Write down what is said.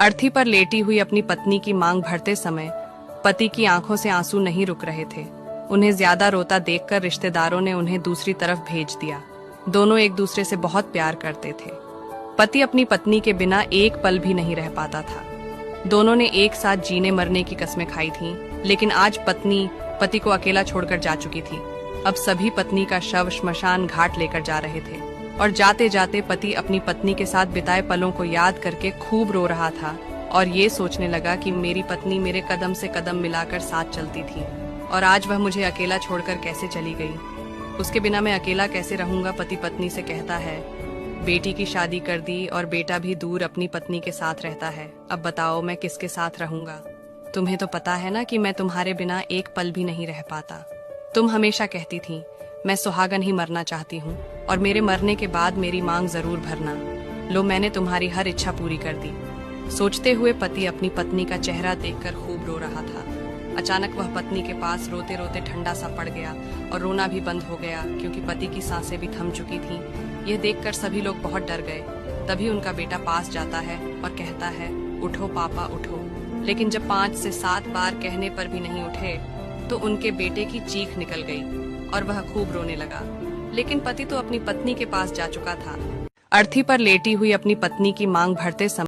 अर्थी पर लेटी हुई अपनी पत्नी की मांग भरते समय पति की आंखों से आंसू नहीं रुक रहे थे। उन्हें ज्यादा रोता देखकर रिश्तेदारों ने उन्हें दूसरी तरफ भेज दिया। दोनों एक दूसरे से बहुत प्यार करते थे। पति अपनी पत्नी के बिना एक पल भी नहीं रह पाता था। दोनों ने एक साथ जीने मरने की कस्में खाई थीं, लेकिन आज पत्नी पति को अकेला छोड़कर जा चुकी थी। अब सभी पत्नी का शव श्मशान घाट लेकर जा रहे थे और जाते जाते पति अपनी पत्नी के साथ बिताए पलों को याद करके खूब रो रहा था और ये सोचने लगा कि मेरी पत्नी मेरे कदम से कदम मिलाकर साथ चलती थी और आज वह मुझे अकेला छोड़कर कैसे चली गई। उसके बिना मैं अकेला कैसे रहूंगा, पति पत्नी से कहता है। बेटी की शादी कर दी और बेटा भी दूर अपनी पत्नी के साथ रहता है। अब बताओ मैं किसके साथ रहूंगा। तुम्हें तो पता है ना कि मैं तुम्हारे बिना एक पल भी नहीं रह पाता। तुम हमेशा कहती थी मैं सुहागन ही मरना चाहती हूँ और मेरे मरने के बाद मेरी मांग जरूर भरना। लो, मैंने तुम्हारी हर इच्छा पूरी कर दी। सोचते हुए पति अपनी पत्नी का चेहरा देखकर खूब रो रहा था। अचानक वह पत्नी के पास रोते रोते ठंडा सा पड़ गया और रोना भी बंद हो गया, क्योंकि पति की सांसें भी थम चुकी थीं। यह देखकर सभी लोग बहुत डर गए। तभी उनका बेटा पास जाता है और कहता है, उठो पापा उठो। लेकिन जब 5 से 7 बार कहने पर भी नहीं उठे तो उनके बेटे की चीख निकल गई और वह खूब रोने लगा। लेकिन पति तो अपनी पत्नी के पास जा चुका था। अर्थी पर लेटी हुई अपनी पत्नी की मांग भरते समय